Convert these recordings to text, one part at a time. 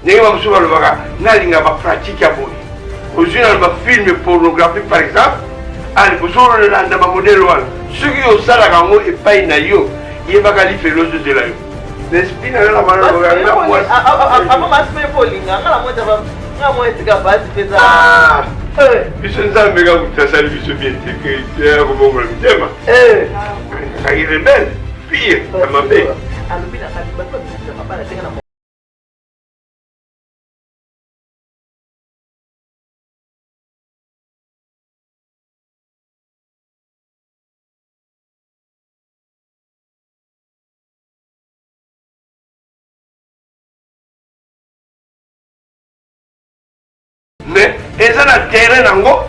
ndenge bamosusu balobaka nalinga bapratique ya boye ozwi na bafilme pornographique par exemple aliboso olanda bamodele wana soki osalaka yango epai na yo yebaka lifelo ozozela yo l'esprit na yo na biso nzambe kakuta asali biso biensécurité kobongola mitema kaki rebele pire ya mabe mais eza na terrain nango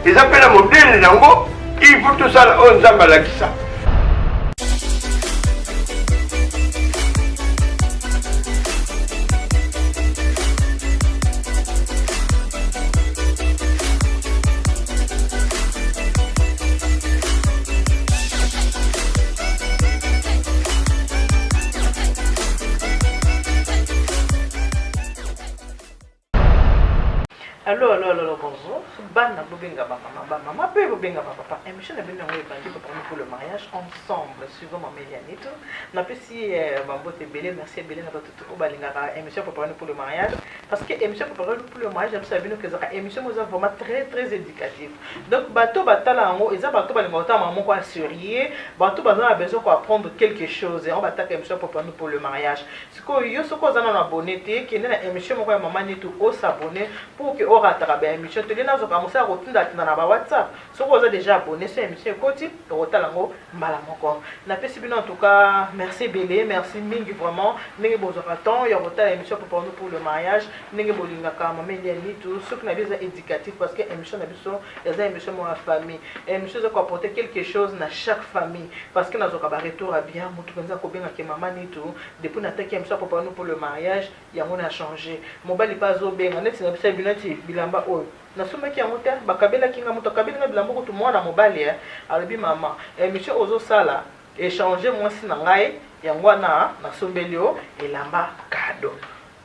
eza mpe na modele nango il faut tosala oyo nzambe alakisa Allô, bonjour. Bana Bobenga maman peut Bobenga papa. Et monsieur n'a bien envoyé pour le mariage ensemble, suivant ma mélianite. N'a pas si Mambote Belé, merci Belé n'a pas tout au balingara, émission pour le mariage. Parce que émission pour le mariage, j'aime ça bien que ça émission nous a vraiment très éducatif. Donc bateau batala en haut, et ça bateau balingota maman quoi sérieux, bateau a besoin quoi apprendre quelque chose et on va attaquer émission pour le mariage. Ce que yo ce qu'on a abonné, qui est une émission pour maman ni tout au s'abonner pour que rattraper émission télé na zo commencer à rotunda na ba WhatsApp so vous êtes déjà abonné sur émission koti rotalango mbala moko na pesi bino en tout cas merci Belé merci mingi vraiment ndenge bozaka temps ya rotala émission pour nous pour le mariage ndenge bolinga ka mameliani tout ce qui na bisa éducatif parce que émission na biso ya émission mo famille émission za ko apporter quelque chose na chaque famille parce que nazo ka ba retour à bien mutu penza ko benga ke mama ni tout depuis na taki émission pour nous pour le mariage ya mon a changé mobali pas zo benga net na bisa binati bilamba oyo nasomaki yango te bakabela kinga moto akabeli bilamba kutu mwana mobali alobi mama émission ozo sala échanger mwasi na ngai yango wana nasombeli yo elamba cadeau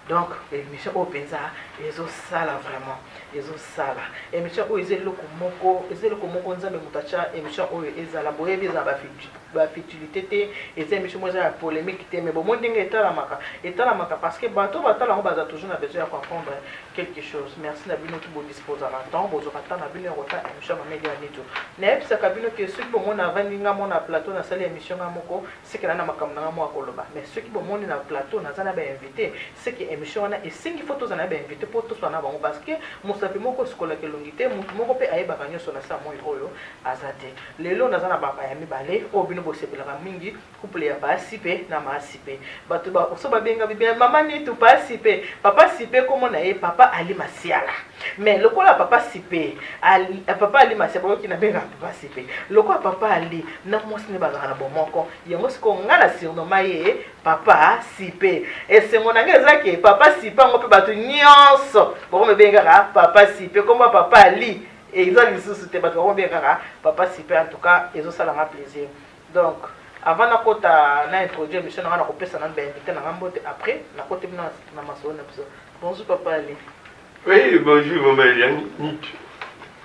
donc émission oyo penza ezo sala vraiment ezo sala émission oyo ezelo ko moko nzambe mutacha émission oyo ezala boyebi za ba futilité te et émission mo za polémique te mais bon mo ndenge etalamaka parce que bato batala ngo baza toujours na besoin de comprendre quelque chose merci na bino tout bo disposer à temps bozo kata na bino rota émission ma média nito na epsa kabino que ceux qui bon na vandinga mo na plateau na salle émission nga moko c'est que na makamna nga mo akoloba mais ceux qui bon mo na plateau na za na ba invité c'est que émission na et singi photos na ba invité pour tous na bango parce que mosapi moko sikola ke longité mutu moko pe ayeba kanyo so na sa moyo oyo azate lelo na za na ba ya mibale obino bosepelaka mingi couple ya basi pe na masi pe bato ba so babenga bibia mama ni tu pasi pe papa sipe komo na ye papa ali masiala mais lokola papa sipe ali papa ali masiala ki na benga papa sipe lokola papa ali na mosi ne bazaka na bomoko yango siko ngala surnom ye papa sipe esengo na ngeza ke papa sipe ngo pe bato nyonso boko me benga papa sipe komo papa ali et ils ont les sous-soutés bato boko benga papa sipe en tout cas ils ont ça la plaisir. Donc, avant na kota na introduire émission na ko pesa na ba invité na ngambote après na kote bina na maso na biso. Bonjour papa Ali. Oui, bonjour maman Eliane.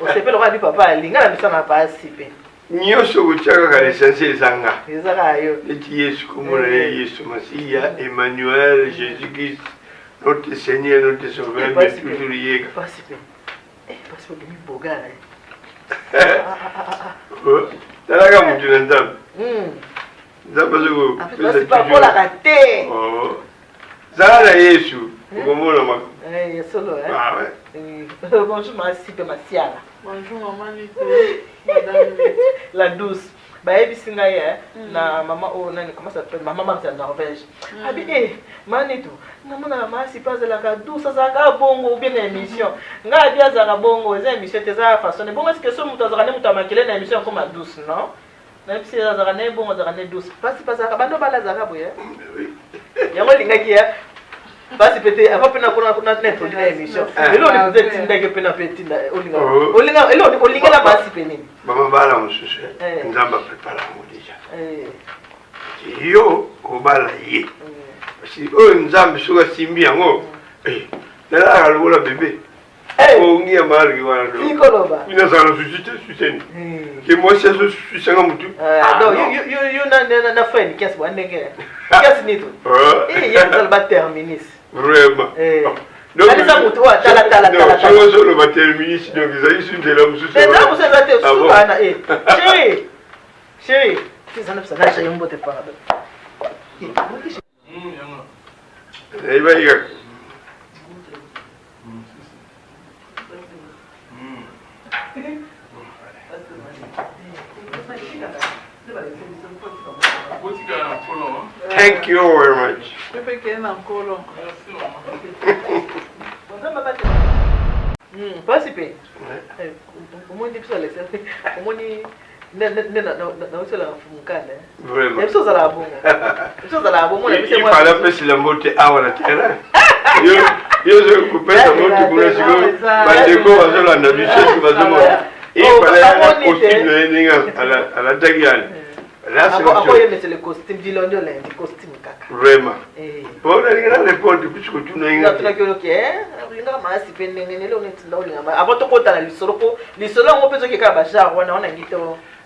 On s'appelle le roi du papa Ali. Ngala mission na pas sipe. Nyoso kuchaka ka l'essentiel zanga. Ezaka yo. Eti Yesu komona Yesu Masia, Emmanuel, Jésus-Christ, notre Seigneur, notre Sauveur, mais toujours lié. Pas sipe. Parce que demi bogara. Talaga mutu na nzambe. Nzambe zoko. C'est pas pour la rater. Oh. Zala na Yesu. Ukomona mako. Solo Ah ouais. Bonjour ma sipe Masiala. Bonjour maman Lito. Madame la douce. Baebi singa ya na mama o nani comment ça s'appelle maman de Norvège. Abi manitu. Namona masi pas la ka douce za ka bongo ou bien émission. Nga bia za ka bongo za émission te za façon. Bongo est-ce que so mutu za ka ne mutu amakele na émission comme douce non? Na pisi za ka ne bongo za ka ne douce. Pas za ka bando bala za ka boye. Yango linga ki ya. Basi pete avant pena kuna introduire émission. Elo ni vous êtes ndeke pena pete olinga olinga la basi peni. Mama bala mususu. Nzamba prépare mo déjà. Yo obala ye. Si o nzambe soka simbi yango Là, le bébé. Oh, il y a mal qui va là. Il y a ça la société, Suzanne. Que moi, c'est ce Suzanne à Moutou. Non, you n'a fait une caisse, moi, n'est-ce pas? Caisse n'est tout. Il y a un bas terminis. Vraiment. Donc, ça Moutou, tala. Je vois sur le bas terminis, donc ils ont eu une de l'homme sous mais là, vous avez souvent, chérie, ça n'a pas ça, un beau départ. Eh bien, il y a. Thank you very much. Participer. Comment dire ça, les comment dire non, c'est la fumukane. Vraiment. Il faut ça la bonne. Il faut ça la bonne. Il fallait appeler si la montée à la terre. Je vais couper sa montée pour le second. Mais du coup, on va la naviguer sur la zone. Il fallait un costume à la Dagiane. Là, c'est le costume du lundi, le costume caca. Vraiment. Bon, on a répondu puisque tu n'as rien. Avant de compter la lisolo, on peut se faire bachar, on a dit.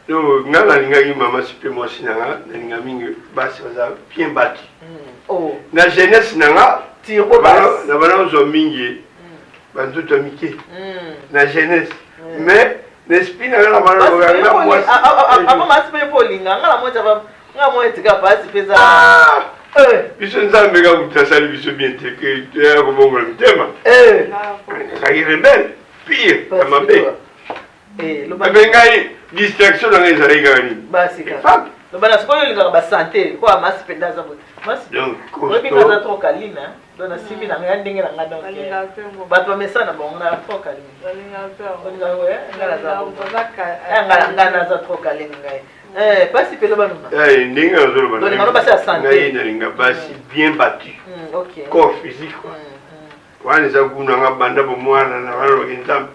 Non, n'a maman si moi sinanga, n'a mingi basi bien bâti. Oh. Na jeunesse nanga, tiro bas. Na bana zo mingi. Bantu to miki. Na jeunesse. Mais l'esprit n'a la mano nga moi. Avant ma sipe polinga, nga la mo tava, nga mo etika basi pesa. Biso nzambe ga kutasali biso bien te que tu es comme bon tema. Ça y rebelle, pire, ça m'appelle. Le ngai distraction dans les oreilles gani. Basi ka. Le bana sikoyo linga ba santé, kwa masi penda za bote. Masi. Donc, ko binga trop kalina, dona sibi na ngandinga na ngado. Bato mesana bon na trop kalina. Balinga we, ngala za bote. Ngala za trop kalina ngai. Basi pelo bana. Ndinga zo bana. Donc ngalo basi ya santé. Ngai na linga basi bien battu. OK. Corps physique quoi. Wani za kuna ngabanda bo mwana na walo nzambe.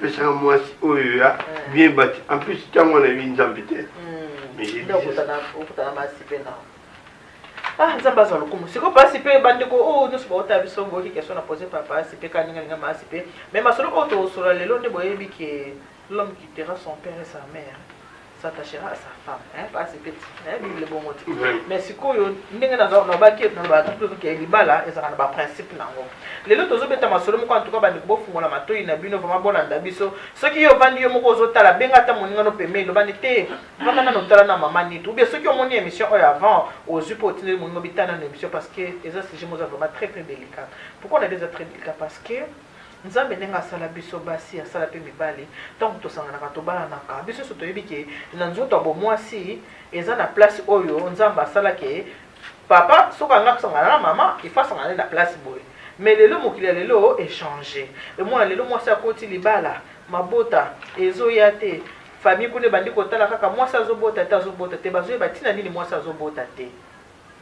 Pesa moi oyo bien battu. En plus tango na bi nzambe te. Mais j'ai dit ah nzambe azwa lokumu siko participer bandeko o nyonso baota biso boyoki question na poser par participer kaninga participer mais masolo oyo tokosola lelo nde boyebi ke l'homme quittera son père et sa mère s'attachera à sa femme participer bible bongo ti mais sikoyo ndenge nazobaki ke libala ezalaka na baprincipe nango lelo tozobeta masolo moko en tout cas bandeko bofungola matoi na bino vraiment bolanda biso soki yo ovandi yo moko ozotala benga ata moninga no pembeni lobandi te vanda nano otala na mama nitu ou bien soki omoni émission oyo avant ozwi mpo otindeli moninga obitana na émission parce que eza sujet moza vraiment très très délicat. Pourquoi on est déjà très délicat? Parce que nzambe ndenge asala biso basi asala mpe mibali ntango tosanganaka tobalanaka biso nyonso toyebi ke na nzoto ya bomwasi eza na place oyo nzambe asalaki papa soki anga kosangana na mama ifo asangana na place boye. Mais lelo mokili ya lelo échanger emona lelo mwasi akoti libala mabota ezoya te famille kuna ebandi kotala kaka mwasi azobota te bazoyeba ntina nini mwasi azobota te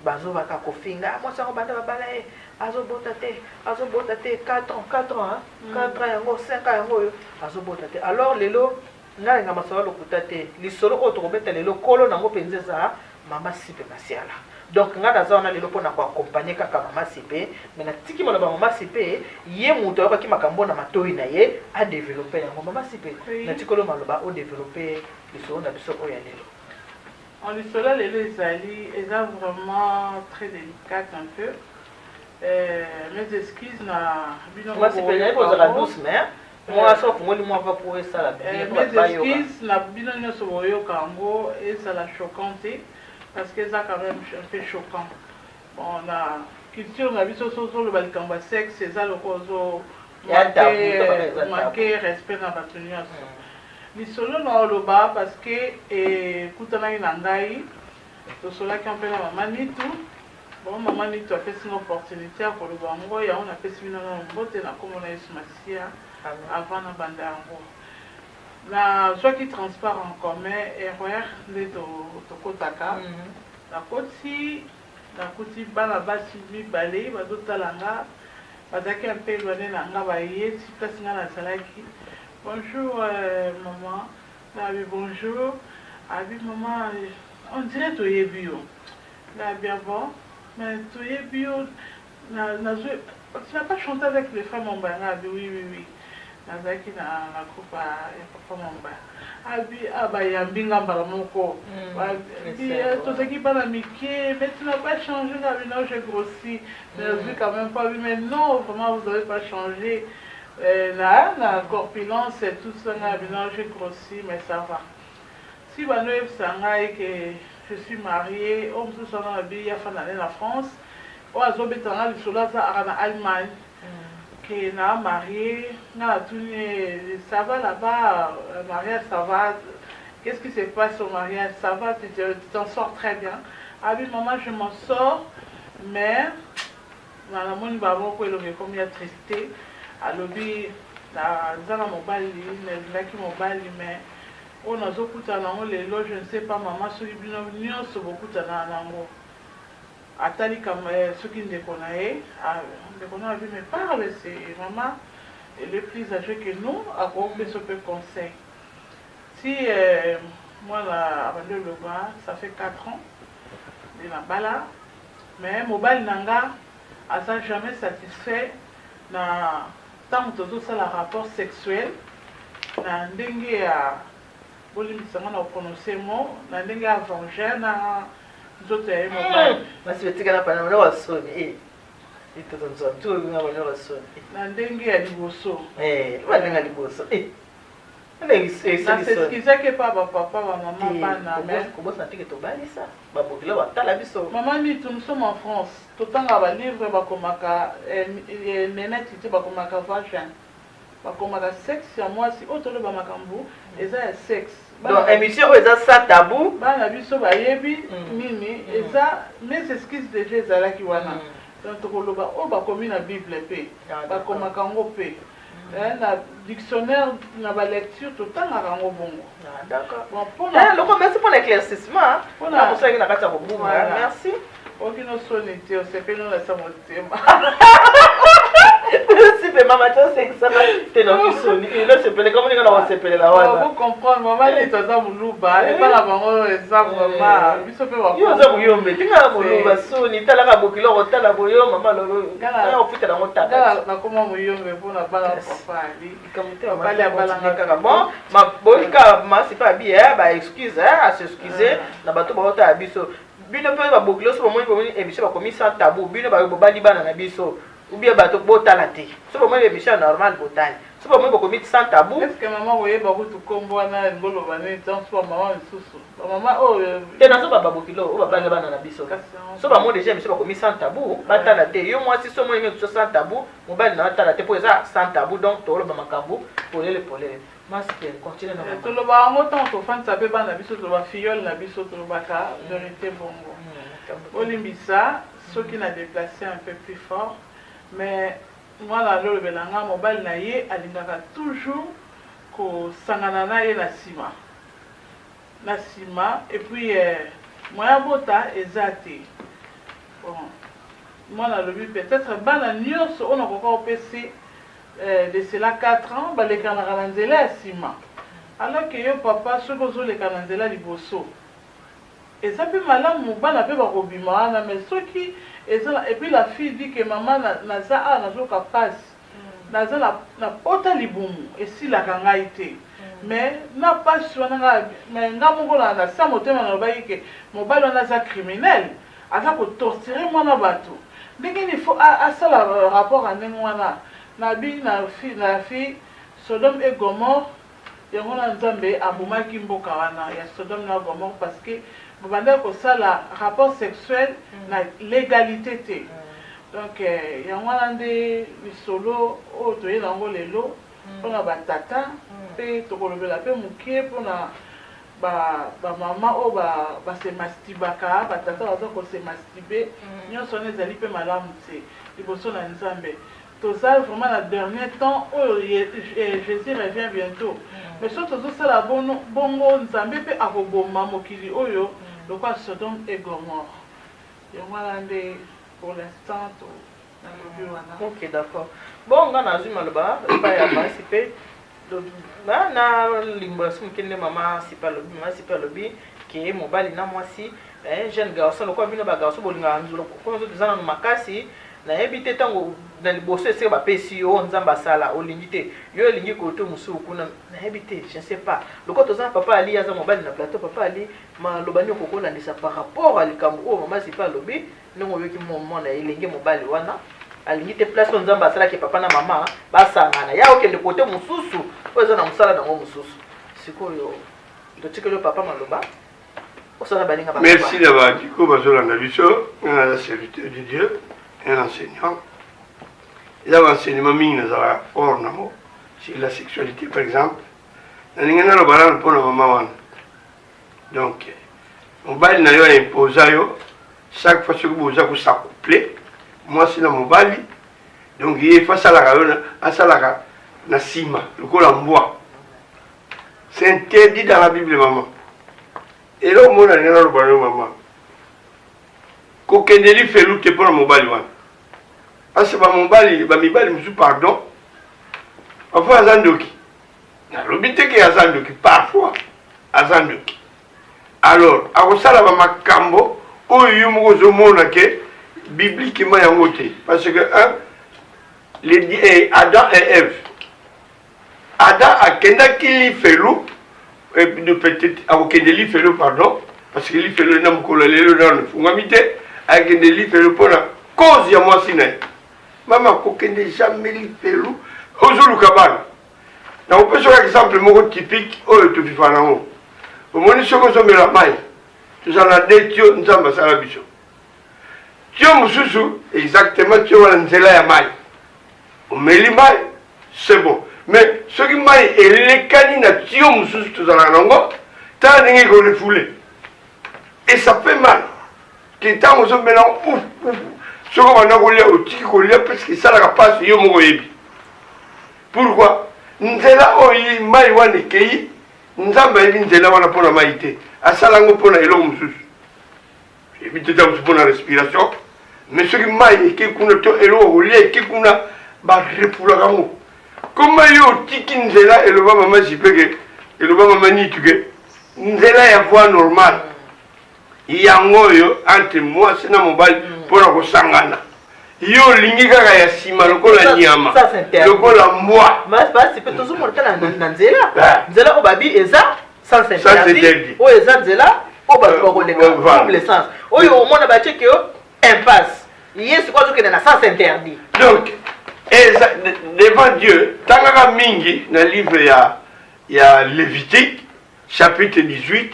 bazobaka kofinga mwasi yango banda babala ye azobota te 4 ans 4 ans yango 5 ans yango oyo azobota te. Alors lelo ngalenga masolo lokuta te lisolo oyo tokobeta lelo kolo nango mpenza eza mama sipe masiala. Donc nga naza wana lelo mpona koaccompagner kaka mama sipe mais natiki maloba mama sipe ye moto ayokaki makambo na matoi na ye adéveloppe yango mama sipe natikolo maloba odéveloppe lisolo na biso oyo ya lelo. En lisolo lelo ezali eza vraiment très délicate un peu. Mes excuses na bino mama sipe naye kozala douce mais moi so fungoli moi va pour ça la bien mes excuses na bino nyonso boyoka yango ezala choquante parce que ça quand même un peu choquant. Bon, la culture na biso soso le balikambo sexe c'est ça le cause manquer respect na bato nyonso lisolo na oloba parce que kutanaki na ngai tosolaki mpe na mama nitu bon mama nitu apesi nga opportunité ya koloba yango yango napesi bino na mbote na kombo na yesu masiya avant na banda yango na zwaki transport en commun erreur nde tokotaka nakoti bana basi mibale bazotala nga bazalaki mpe elwane na nga bayesi mpasi nga nazalaki bonjour maman nabi bonjour abi maman on dirait toyebi yo nabi bon mais toyebi yo Tu n'as pas chanté avec les femmes en bas? Oui. Nazaki na groupe ya papa Mamba. Abi yambinga mbala moko. Tozaki bana mike, mais tu n'as pas changé, non, j'ai grossi. Mais vu quand même pas, mais non, vraiment vous n'avez pas changé. La corpulence et tout ça, non, j'ai grossi, mais ça va. Si Banoël Sanga et que je suis mariée, on se sent dans la vie, il y a la France, on a zobé dans la en Allemagne. Que n'a marié, ça va là-bas, le mariage, ça va. Qu'est-ce qui se passe au mariage? Ça va, tu t'en sors très bien. Ah oui, maman, je m'en sors, mais dans la monde, comme il y a tristé, à l'objet, dans la mobile, mais on a beaucoup de les loges, je ne sais pas, maman, ceux qui ont beaucoup de Atali comme ceux qui ne connaissent pas, mais parle, c'est maman, elle est plus âgée que nous, à quoi on peut conseil. Si moi, avant de le voir, ça fait 4 ans, de la bala, mais mobile nanga, à ça jamais satisfait, tant que tout ça, le rapport sexuel, na ndenge à bolimisanga na prononcer mot, na ndenge à venger na zote ya mobile. Basi betika na pana wa soni itotonzo tu nga bana wa soni na ndenge ya liboso bana liboso c'est que pas papa maman bana mais comment ça tike to balisa babokila batala biso maman dit nous sommes en France totanga ba livre bakomaka neneti te bakomaka vagin bakomaka sexe ya mwasi otolo ba makambo eza ya sexe. Donc émission eza sans tabou bana biso bayebi nini eza mais c'est ce qui déjà ezalaki wana donc tokoloba o bakomi na bible pe bakomaka ngo pe na dictionnaire na ba lecture totangaka ngo bongo. D'accord bon merci pour l'éclaircissement on a pour ça que na kata ko merci okino sonité o sepelo na sa motema si maman tu sais que ça va te non soni il se pele comme on va se pele la wana vous comprendre maman ni toza muluba et pas la bango eza maman biso pe wa yo za buyombe tinga muluba soni tala ka bokilo ko tala boyo maman lolo na ofita na ngota na koma muyombe pona bala papa ali kamute bala bala kaka bon ma bolika ma c'est pas bien ba excuse à s'excuser na bato ba ota biso bino pe ba bokilo so mo ni émission ba komi sans tabou bino ba bobali bana na biso ou bien bato botala te so ba mo émission normal botala so ba mo ba komi sans tabou est-ce que maman voyez ba ko tout kombo na ngolo bana tant so maman susu maman oh te na so ba bokilo o ba bana na biso so ba mo déjà émission ba komi sans tabou batala te yo moi si so mo émission sans tabou mo ba na tala te pour ça sans tabou donc to lo ba makambo pour les masque continue na to lo ba ngo tant to fan sabe bana biso to ba fiole na biso to lo ba ka vérité bongo olimbisa ceux qui n'a déplacé un peu plus fort mais moi la le belanga mobile na ye alingaka toujours ko sangana na ye na sima et puis moi bota ezate bon moi la le peut-être bana nyonso on a encore PC de cela 4 ans ba le kanala nzela sima alors que yo papa ce bozo le kanala liboso et ça peut malamu bana pe ba kobima na mais ceux qui et puis la fille dit que maman naza a nazo capable naza na pota libumu et si la kanga été mais na pas sur na mais ngamongo na sa motema na bayi que mobile na za criminel aza ko torturer mwana bato ndenge il faut à ça le rapport à nengwana na bi na fille Sodome et Gomorrhe yango na Nzambe abumaki mboka wana ya Sodome na Gomorrhe parce que banda ko sala rapport sexuel na légalité te donc yango nde lisolo o to yela ngo lelo pona batata pe to kolobela pe mukie pona ba mama o ba se mastibaka batata baza ko se masturber nyonso nezali pe malamu te liboso na Nzambe to ça vraiment la dernier temps Jésus revient bientôt mais surtout ça la bongo Nzambe pe akoboma mokili oyo donc à Sodome et Gomorrhe. Pour l'instant, ok, d'accord. Bon, on a Zumaloba, pas y participer. Na l'immigration qui est maman, c'est pas le bi qui est mobile na moi si un jeune garçon le quoi vient ba garçon bolinga nzulo comme ça dans makasi nayebi te ntango na liboso esika bapesi yo nzambe asala olingi te yo olingi koto mosusu kuna nayebi te je ne sais pas loko toza na papa ali aza mobali na plateau papa ali maloba nini okokolandisa par rapport à likambo oyo mama sipa alobi ndenge oyoki mwana elenge mobali wana alingi te place oyo nzambe asalaki papa na mama basangana ya okende kote mosusu oyo eza na mosala nango mosusu sikoyo totikeli yo papa maloba osala balinga merci d'avoir dit que bazolanda biso un serviteur de Dieu un enseignant. Il y a un enseignement minimum hors namo sur la sexualité par exemple. N'ingana lo balana pour la maman. Donc mobile na yo imposa yo chaque fois que vous avez s'accoupler moi c'est la mobile donc il faut ça la rayon à ça la na sima le col en bois. C'est interdit dans la Bible maman. Et là, on a rien à voir maman. Kokendeli fait lutter pour le mobile one. Ah, c'est pas mobile, mobile, monsieur, pardon. Parfois, Azandoki. L'obité qui est Azandoki, parfois, Azandoki. Alors, à ça, là, ma cambo, où il y a un monde qui est bibliquement en côté. Parce que, Adam et Ève. Adam a kendaki fait loup. Et peut-être à aucun délit fait le pardon parce qu'il fait le nom qu'on a le nom fongamité avec un délit fait le pour la cause y a moi siné maman aucun délit jamais fait le aux cabane donc on peut sur exemple mon typique oh tu vis pas là-haut au moins ce qu'on somme la maille tu en as des tuyaux nous sommes à la bicho tuyau mususu exactement tuyau à l'enzela ya maille on met les mailles c'est bon. Mais ce qui m'a dit, les canines qui ont tous dans la langue, t'as rien qu'on les foule. Et ça fait mal. Qui tant on se mélange, ouf, ce qu'on va envoyer au petit collier, parce que ça n'a pas si on m'a dit. Pourquoi? Nous sommes là, oh, il m'a dit, nous sommes là, on a pour la maïté. À ça, langue pour la langue, évite de pour la respiration. Mais ce qui m'a dit, qu'on a tout élo au lait, qu'on a barré pour la gamme. Comment yo tiki nzela et le va maman jipeke et le va maman nituke nzela ya voie normale yango yo entre moi c'est na mobile pour la kosangana yo lingi kaka ya sima lokola nyama lokola mbwa mas pas c'est peut-être toujours na nzela nzela o babi eza sans interdit o eza nzela o ba ko leka double sens o yo mona ba cheke yo impasse yesu kwa zoke na sans interdit donc et devant Dieu, Tangara Mingi, dans le livre il y a Lévitique, chapitre 18,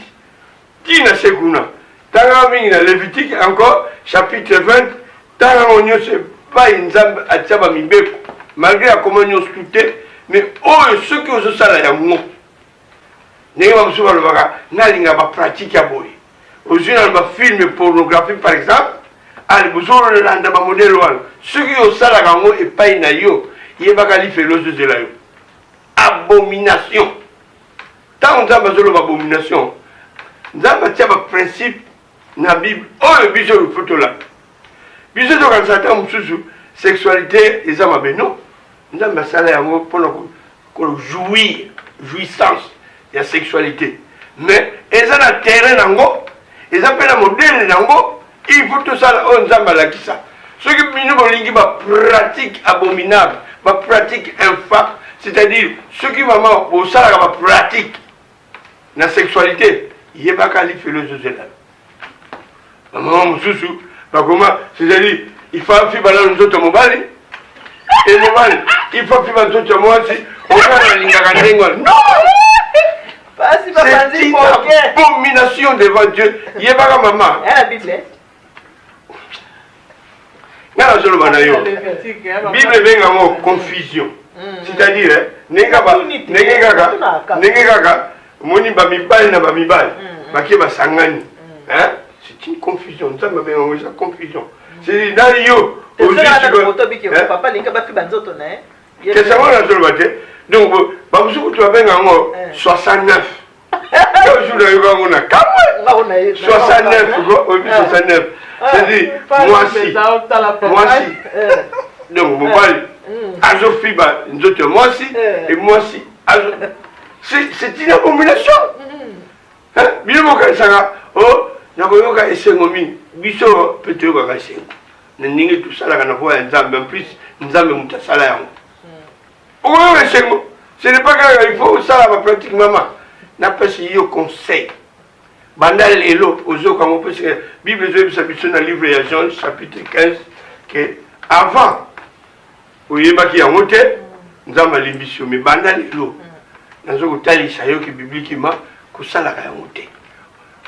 Tina Sekuna. Tangara Mingi dans Lévitique, encore, chapitre 20, Tangara Onyo, c'est pas une zambe à Tchaba Mibeko, malgré la communion scoutée, mais oh, ceux qui ont ça là, il y a un mot. N'est-ce pas le baga, n'a pas pratiqué à boy. Aujourd'hui, dans le film pornographique, par exemple, allez, vous aurez le modèle one. Ceux qui ont ça là, et pas une ayo, il va aller faire l'os de la abomination. Tant on a besoin de l'abomination, nous avons un principe dans la Bible. Oh, le bijou de photo là. Bijou de quand ça tombe sous sexualité, les hommes non. Nous avons ça là pour jouir, jouissance de la sexualité. Mais ils ont un terrain dans ils appellent un modèle dans il faut tout ça, on a mal à ça. Ceux qui nous pratique abominable, pratique infâme, c'est-à-dire ceux qui maman au ça pratique la sexualité, il n'y a pas qu'à faire le jeu là. Maman moussou, comment, c'est-à-dire il faut faire balancer nous autres mobile et mobile, il faut faire balancer nous autres moi aussi. On a la ligne à non. C'est une abomination devant Dieu. Il n'y a pas qu'à maman. La Bible. La Bible vient en confusion. C'est-à-dire, c'est une confusion. Ça m'a bien envoyé ça, confusion. C'est dans yo. Donc, tu vas bien en 69. 69, 69. C'est-à-dire, moi si. Donc, vous parlez, Azofiba, moi si, et moi si. C'est une abomination. Bien, mon gars, ça va. Oh, il y a un gars qui est un homme, Bisso, peut-être, na ndenge tosalaka na voie ya nzambe en plus nzambe moto asala yango okoyoka esengo ce n'est pas que il faut osala bapratique mama napesi yo conseil banda lelo ozokango mpo seke bible ezoyebisa biso na livre ya Jean chapitre 15 ke avant oyebaki yango te nzambe alimbisi yo me banda lelo nazo kotalisa yo ke biblikima kosalaka yango te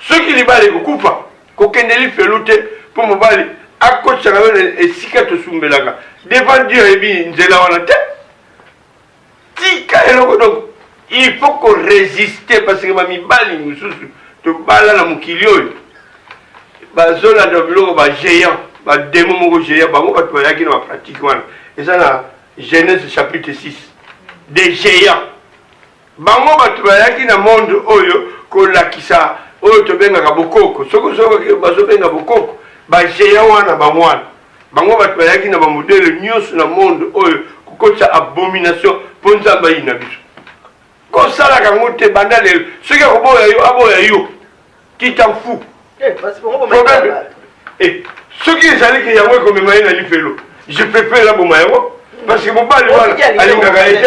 soki libala ekokufa kokende lifelo te mpo mobali akotisaka yo na esika tosumbelaka devant Dieu ayebi nzela wana te tika eloko donc il faut qu'on résiste parce que bamibali mosusu tobala na mokili oyo bazolanda biloko bagéant bademo moko géant bango bato bayaki na bapratique wana eza na Genèse chapitre 6 des géants bango bato bayaki na monde oyo kolakisa oyo tobengaka bokoko soki bazobenga bokoko bagéant wana bamwana bango bato bayaki na bamodele nyonso na monde oyo kokotisa abomination mpo nzambe ayi na biso kosalaka yango te banda lelo soki akoboya yo aboya yo qui t'en fout problème soki ezalaki yango ekomema ye na lifelo je préfère laboma yango parce que mobali wana alingaka ye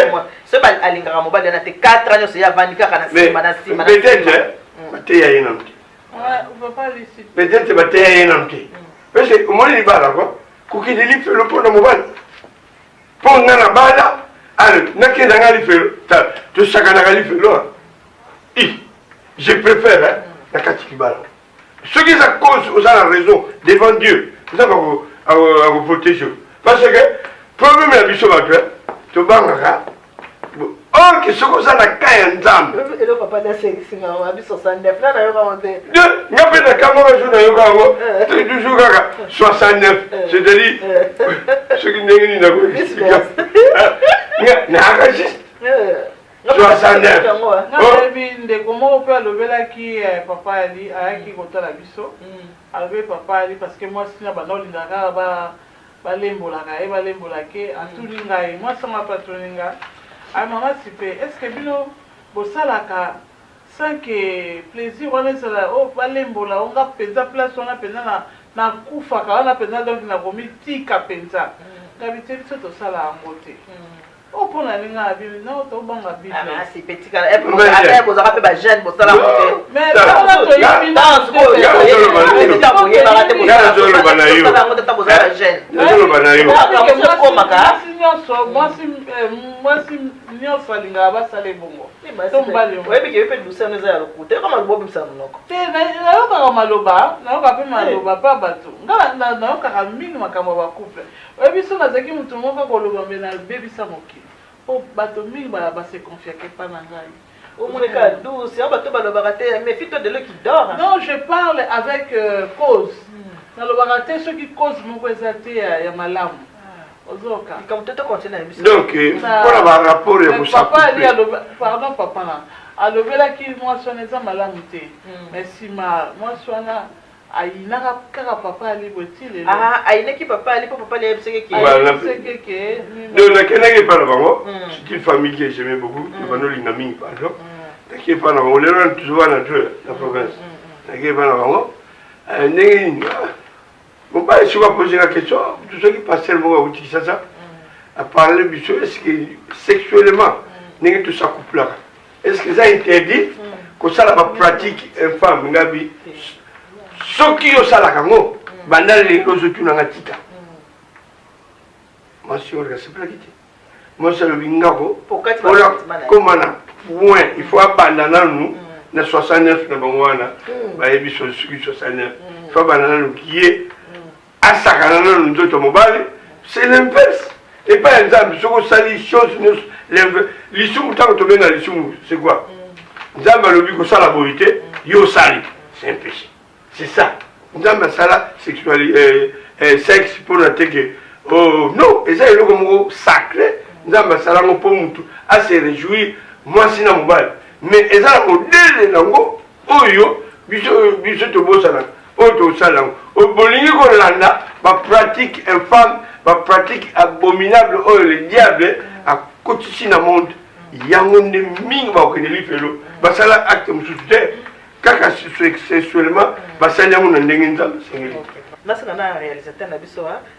te alingaka mobali wana te 4 ans nyonso ye avandi kaka na nsima na nsima peut-être bateya ye nano te peut-être bateya ye nano te parce que omoni libala kwa kokende lifelo mpo na mobali mpo nga na bala ale nakendanga lifelo tosakanaka lifelo je préfère na kati libala soki eza cause oza na raison devant Dieu nzambe akoprotege parce que problème ya biso bato tobangaka or ke soki oza na ka ya nzambe nga mpe na ka moko jour nayoka yango toujours kaka 69 c'est-à-dire soki ndenge nini nakoexplika nayaka juste 69 ndeko moko mpe alobelaki papa ali ayaki kotala biso alobi papa ali parce que mwasi na banda olingaka balembolaka ye balembolake atuni ngai mwasi anga mpe atuni ngai ay mama sipe est ce que bino bosalaka sans que plaisir wana ezala balembola onga mpenza place wana mpenza nakufaka wana mpenza donc nakomitika mpenza ngabi te biso tosala yango te pour la ligne à Bible, non, tu vas à Bible. Ah, c'est petit car vous avez pas jeune pour ça la montée. Mais oh, bato mingi ba se confier que pas nangai. Au moins cas douce, on bato ba lo baraté, mais fito de l'eau qui dort. Non, je parle avec cause. Na lo baraté ceux qui cause moko ezate ya malamu. Ozoka. Comme tout continue. Donc, pour la rapport ya ça. Papa ali pardon papa na. Alobela ki moi soneza malamu te. Mais si moi sona aïnaka kaka papa ali botile. Ah, aïnaki papa ali papa ali ebseke ki. Donc la kenaki pas bango. C'est une famille que j'aimais beaucoup, bano lingaming pardon. Taki pas na bango, les gens toujours na la province. Taki pas na bango. Ndenge mon père se va poser la question, tout ce qui passait le mot au ça à parler biso est-ce que sexuellement ndenge tout ça couple là. Est-ce que ça interdit que ça la pratique une femme ngabi soki osalaka ngo banda lelo ozotunanga tika mwasi oyo kasepelaki te mwasi alobi ngako komana point il faut abanda nanu na 69 na bango wana bayebi soki 69 il faut abanda nanu kie asakana nanu nzoto mobali c'est l'inverse et pas nzambe soki osali chose nyonso l'inverse lisumu ntango tobenga lisumu c'est quoi nzambe alobi kosala boye te yo osali c'est un péché. C'est ça. Nous avons ça sexualité, sexe pour la télé. Oh non, et ça est le sacré. Nous avons ça là pour nous à se réjouir. Moi c'est na mobile. Mais et ça le modèle nango. Oh yo, biso to bossa na. Oh to sala. Oh bolingi ko landa, ba pratique infâme, ba pratique abominable. Oh le diable a cotisé na monde. Yango ne mingi ba ko ne lifelo. Ba sala acte mususu. Kaka sexuellement, basali yango na ndenge nzambe sengeli. Là, c'est un réalisateur,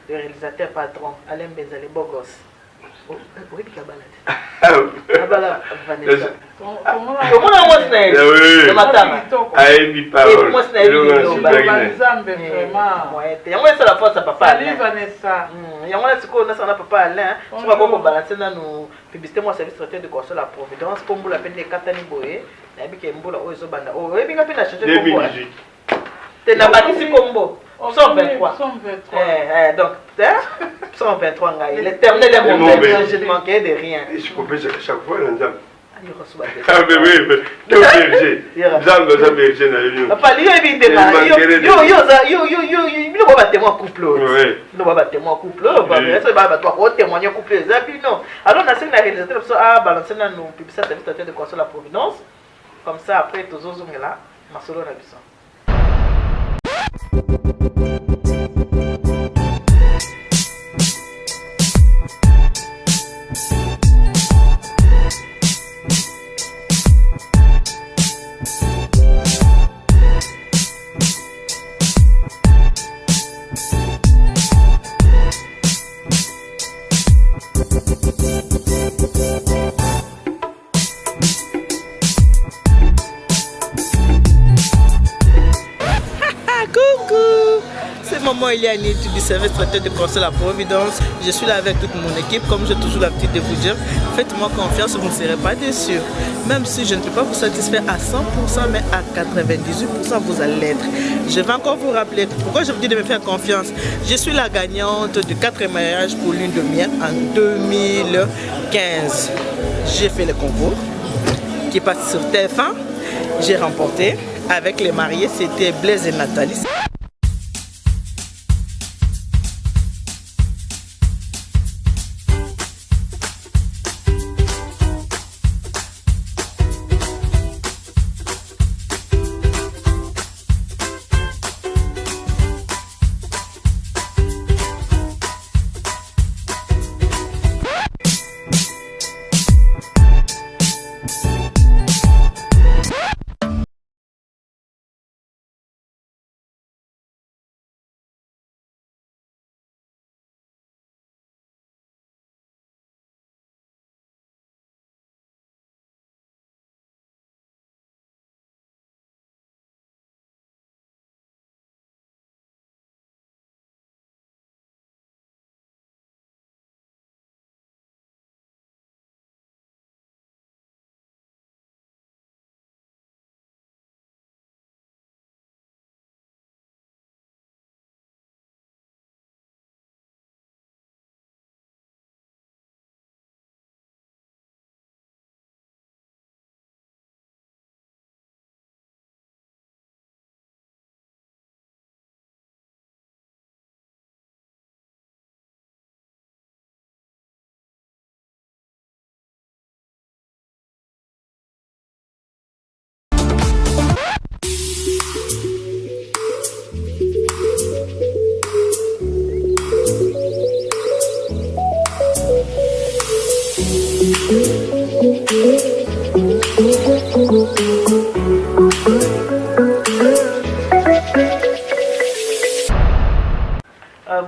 le réalisateur patron, Alain Benzale, beau gosse. Oui, il y a balade. Vanessa. Comment on a dit? Le matin. Aïe, parole. Moi, c'est la force à papa. Salut Vanessa. Il y a un secours, on a papa Alain. Je vais vous balancer dans nos publicités. Moi, service traiteur de console à Providence. Pour vous la peine de Katani Boé. Il y a un peu de banda. Oh, il y a un peu de changer. 2018. Tu n'as pas dit combo. 123. 123. Donc, 123, il est terminé de mon père. Je ne manquais de rien. Je comprends chaque fois, on a Il reçoit des ah, mais oui, mais tu es berger. Zambe, zambe, berger, n'a eu. Papa, il y a une idée là. Il va battre mon couple. Il va battre mon couple. Il va battre témoigner couple. Non. Alors, on a une réalisateur à balancer dans nos publicités de console à Providence. Comme ça, après, tous les autres là, ma solo na biso. Il y a une étude du service traiteur de console à Providence. Je suis là avec toute mon équipe. Comme j'ai toujours l'habitude de vous dire, faites-moi confiance, vous ne serez pas déçus. Même si je ne peux pas vous satisfaire à 100%, mais à 98%, vous allez l'être. Je vais encore vous rappeler pourquoi je vous dis de me faire confiance. Je suis la gagnante du 4e mariage pour lune de miel en 2015. J'ai fait le concours qui est parti sur TF1. J'ai remporté avec les mariés, c'était Blaise et Nathalie.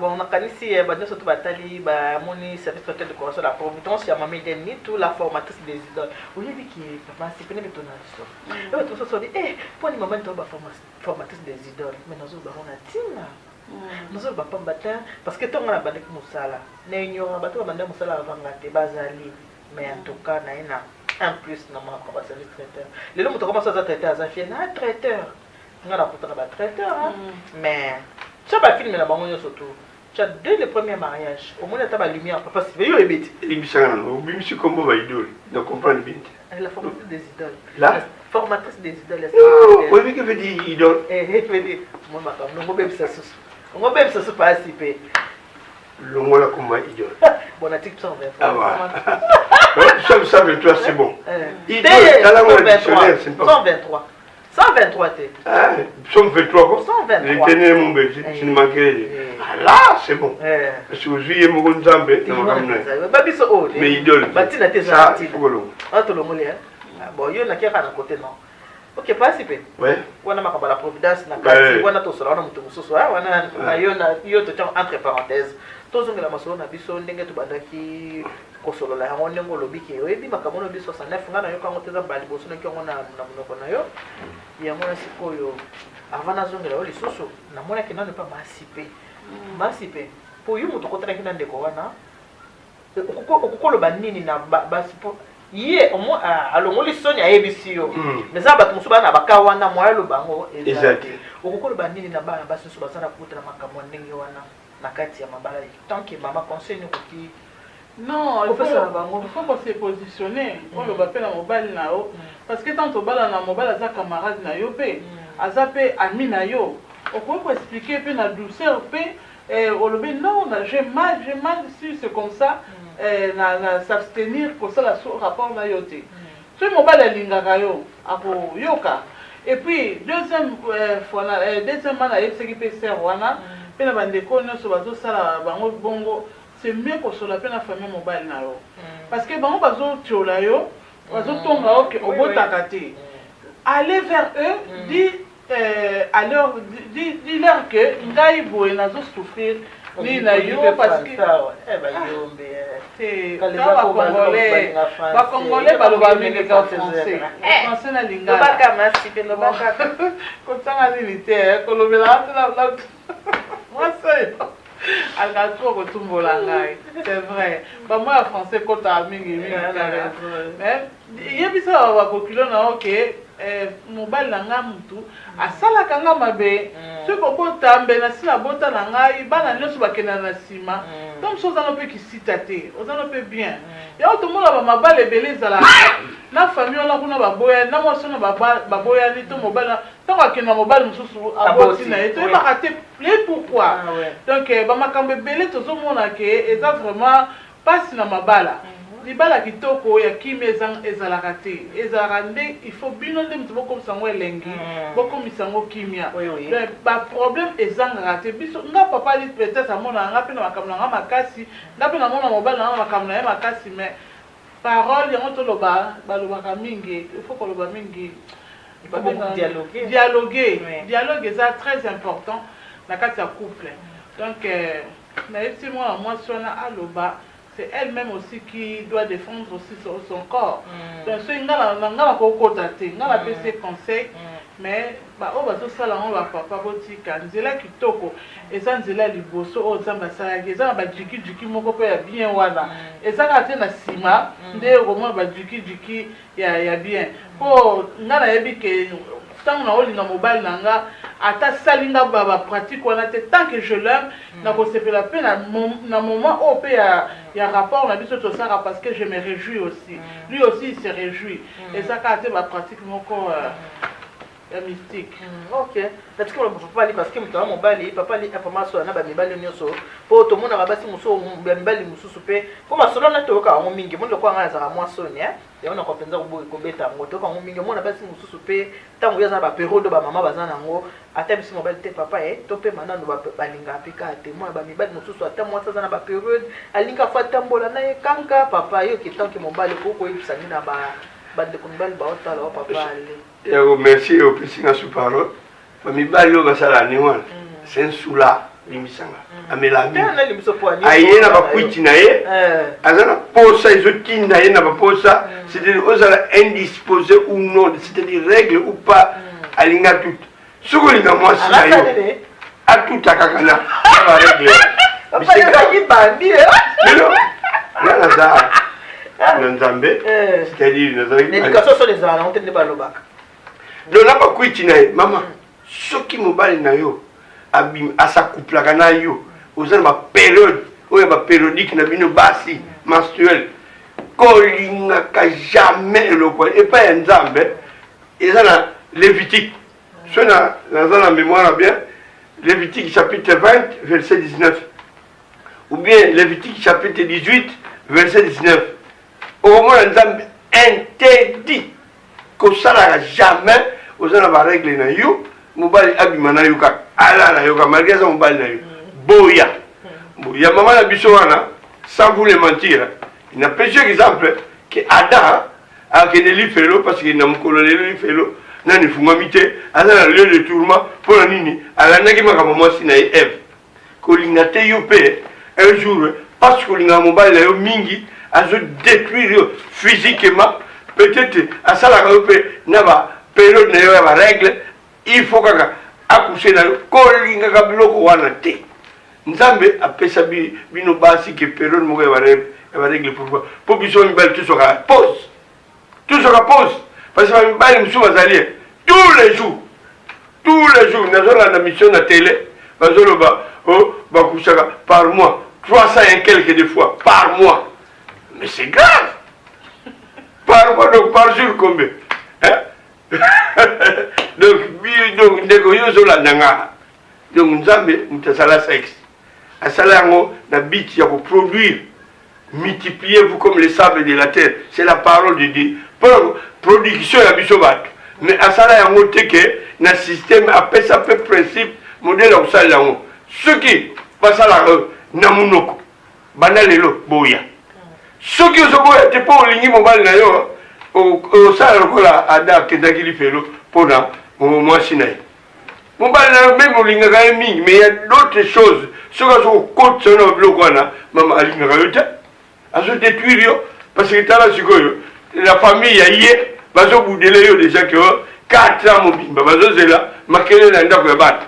Bon, on a ici, surtout Batali, mon service traiteur de console à Providence, il y a ma médianie, toute la formatrice des idoles. Vous avez dit qu'il papa, c'est pas ton avis. Et tout ça, dit, pour les moments, tu as formatrice des idoles. Mais nous avons un team. Nous avons pas matin parce que tu as un bandit Moussala. Nous ignorons pas tout le bandit Moussala avant de Bazali. Mais en tout cas, il y a un plus dans mon service traiteur. Les gens qui commencent à traiter à Zafia, un traiteur. On a un traiteur, mais tu as pas filmé la banque surtout. Tu as dès le premier mariage, au moins tu as la lumière, papa, c'est bien bête. Il me semble, oui, monsieur Combo va idole, de comprendre bien. La formatrice des idoles. Là? Formatrice des idoles. Non, oui, mais que veut dire idole? Eh, veut dire, moi, on va même ça sous. On va même ça sous participer. Le mot là comme idole. Bon, on a dit que 123. Ah ouais. 123, c'est bon. Idole, dans la langue dictionnaire, c'est pas. 123. 123 t'es. Ah, 123 quoi. 123. Les tenez mon bébé, tu ne manquerais. Ah là, c'est bon. Parce que je suis mon Zambé, mais idole. Batina tes ça, bon, il y en a qui est à côté, non. Ok, participer. Ouais. On a ma la providence na kati, on a tout cela, on a mutu mususu, on a na yo to entre parenthèses. Tous on la masolo na biso ndenge to bandaki kosolo la yango ndenge lobiki oyebi makamono biso 69 ngana yo kango teza bali boso na kiongo na monoko na yo. Yango na sikoyo avant nazongela oli susu na mona kinano pa masipe. Masipe. Po yo mutu kotana kinande ko wana. Okukolo banini na basipo ye omo alongoli soni ayebisi yo mais ça bato musuba na bakawa na moyo bango exact okukolo banini na bana basi suba sana kuta na makambo ndenge wana na kati ya mabala tant que mama conseil ni koki non il faut qu'on se positionner on le bape na mobile na yo parce que tant obala na mobile za camarade na yo pe azape ami na yo on expliquer pe na douceur pe olobi non j'ai mal si c'est comme ça s'abstenir pour ça la rapport na yote so mobile lingaka yo ako yoka et puis deuxième fois na yebisaki pe ser wana pe na bandeko nyonso bazosala bango bongo c'est mieux kosola pe na famille mobile na yo parce que bango bazotiola yo bazotonga yo ke obotaka te aller vers eux dis-leur que ngai boye nazosouffrir ni na yo parce que Congolais baloba mingi ka français français na lingala baka masipe no baka kotanga nini te kolobela la moi c'est algatro kotumbola ngai c'est vrai ba moi français kota mingi mais yebisa ba populaire na OK mobile na nga mutu asalaka nga mabe soko bota mbe na sina bota na ngai bana nyonso bakena na sima comme ça ozana pe kisita te ozana pe bien ya otomona ba mabale ebele ezala na famille ona kuna baboya na mwasi na baboya ni to mobile tango akena mobile mosusu aboti na ye toyebaka te pourquoi donc bamakambo ebele tozomona ke eza vraiment pasi na mabala libala kitoko ya kimi ezalaka te ezalaka nde il faut bino nde mutu bokomisa ngo elengi bokomisa ngo kimia ba problème ezangaka te biso nga papa li peut-être amona nga pe na makambo na nga makasi nga pe na mona mobile na nga makambo na ye makasi mais parole yango toloba balobaka mingi il faut koloba mingi dialogue eza très important na kati ya couple donc nayebisi mwana mwasi wana aloba c'est elle-même aussi qui doit défendre aussi son corps. Donc, si on a côté, on a ses conseils, mais on va tout ça là, on va papa botika, nzela kitoko, et ça nzela liboso, oh zamba salagi, ça va jiki moko pe ya bien wana, et ça quand na sima, nde roman ba jiki ya bien. Po ngana yebi ke tant na oli na mobile nanga ata salinga baba pratique wana te tant que je l'aime na ko se fait la peine na moment au pe ya rapport na biso to ça parce que je me réjouis aussi lui aussi il se réjouit et ça quand te ba pratique moko mystique. Ok. Parce que papa li parce que mtu wa mobile papa li information na ba mibali nyonso po to mona ba basi muso ba mibali mususu pe po masolo na to ka ngo mingi mundo kwa ngana za mwa soni ya ona kopenza ko beta ngo to ka ngo mingi mona basi mususu pe tango ya za ba periode ba mama bazana ngo ata bisi mobile te papa to pe manano ba balinga apika te mo ba mibali mususu ata mwa za na ba periode alinga fa tambola na ye kanka papa yo kitanki mobile ko ko ibisani na ba de kunbali ba otala wa papa ali. Je remercie au président sous parole. Mais Bayo Basala Niwan, c'est un soula, limisanga. Amelami. Aïe n'a pas pu tinaye. Azana posa, ils ont tinaye n'a pas posa. C'est-à-dire, on a indisposé ou non, c'est-à-dire règle ou pas, à l'inga tout. Ce que l'inga moi, c'est à tout à kakana. Ça va régler. Mais c'est ça qui bandit, hein? Non, là, ça. Nzambe, c'est-à-dire, l'éducation sur les arts, on ne pas le bac. Non, là, pas quoi, maman, ce qui me bat na yo, à sa couple na yo, aux ans ma période, où il y a ma périodique na bino basi menstruel, kolinga ka jamais le quoi, et pas un zambe, et ça na Lévitique, ce na la mémoire bien, Lévitique chapitre 20 verset 19, ou bien Lévitique chapitre 18 verset 19, au moment où un zambe interdit. Que ça n'a jamais aux gens va régler na yo mobile abimana yo ka ala na yo ka malgré ça mobile na yo boya boya maman la bisoana sans vous le mentir il n'a pas exemple que Adam a que ne li felo parce qu'il n'a mkololé li felo nani fungwami te aza na lieu de tourment mpo na nini alandaki makambo mwasi na ye Eve kolinga te yo mpe un jour parce kolinga mobali na yo mingi azodétruire yo physiquement peut-être asalaka yo mpe na bapériode na yo ya barègle il faut kaka accoucher na yo kolingaka biloko wana te nzambe apesa bino basi ke période moko ya barègle pourquoi mpo biso mibali tosoka pause parce que bamibali mosusu bazali tous les jours nazolanda mission na télé bazoloba bakusaka par mois 300 et quelques de fois par mois mais c'est grave par mois donc par jour combien hein? donc ndeko yo ozolanda nga donc nzambe moto asala sexe asala yango na biti ya koproduire multipliez-vous comme les sables de la terre c'est la parole de Dieu pour production ya biso bato mais asala yango te ke na système apesa pe principe modèle ya kosala yango soki basalaka na monoko banda lelo boya soki ozoboya te mpo olingi mobali na yo osala lokola ada akendaki lifelo mpona mwasi na ye mobali na yo meme olingaka ye mingi mais ya d'autres choses soki azokokotisa na biloko wana mama alingaka yo te azodétruire yo parce que tala sikoyo la famille ya ye bazobudele yo déjà ke 4 ans mobimba bazozela makele na ndako ya bato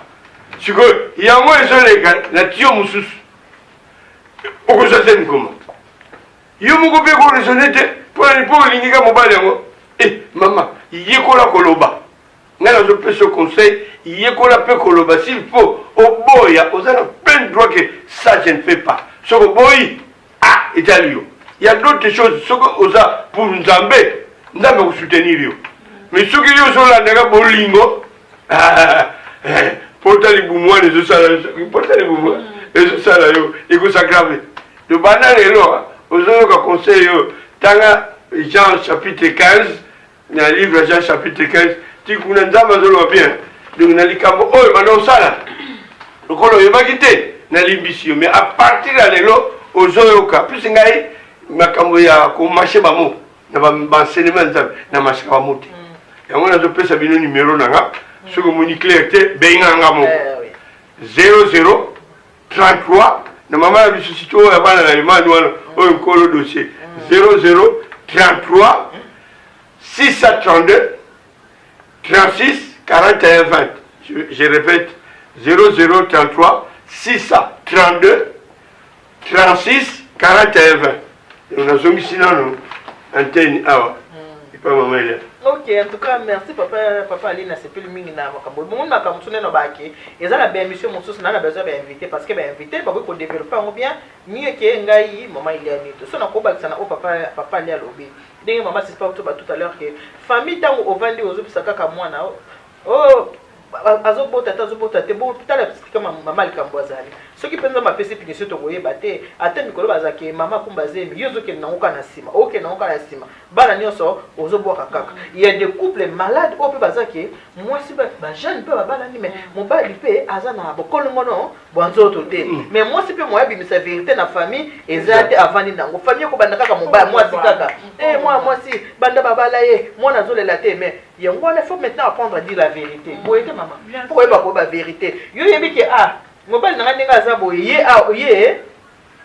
sikoyo yango ezoleka na tio mosusu okozaseni koma yo moko mpe koresone te mpo olingika mobali yango mama yekola koloba ngai nazopesa conseil yekola mpe koloba s'il faut oboya oza na plein droit que ça je ne fais pas soki oboyi etali yo il y a d'autres choses soki oza pour nzambe kosoutenir yo mais soki yo ozolandaka bolingo pota libumu wana ezosala yo ekosagrave to banda lelo ozoyoka conseil yo tanga Jean chapitre 15 na livre Jean chapitre 15 tikuna nzambe azoloba bien donc na likambo oyo banda osala lokolo oyebaki te na limbisi yo mais à partir ya lelo ozoyoka plus ngai makambo ya komashe bamo na baenseignement nzambe na mashaka bamo te yango nazopesa bino numero na nga soki omoni clair te benga nga moko 0033 na mama na biso sito oyo ya bana na limani wana oyo nkolo dossier 0033 632 36 41 20 je répète 0033 632 36 41 20 nazongisi nano antenne awa epa mama ele. Ok, en tout cas, merci papa Aline, c'est plus le mingi na makambo. Mon makambo tune no baki. Ezala bien monsieur Moussous na besoin d'inviter parce que ben inviter ba ko développer en bien mieux que ngai maman il y a nito. So na ko ba sana o papa Ali alobi. Ndenge maman c'est pas tout à l'heure que famille tango ovandi ozopisa kaka mwana azobota te bo tala kama mama likambo azali soki penza mapesi pinisio to koyeba te ate mikolo bazake mama kumbazemi yozo ke nangoka na sima oke nangoka na sima bana nyonso ozoboka kaka il y a des couples malades o pe bazake mwasi ba jeune pe babana ni mais mobali pe azana bokolo ngono bwanzoto te mais mwasi pe moyabi misa vérité na famille ezate avandi nango famille ko banda kaka mobali mwasi kaka mwasi banda babala ye mwana zolela te mais yango on faut maintenant apprendre à dire la vérité boyete maman pourquoi pas la vérité yo yebi ke mobali nanga ndenge aza boye ye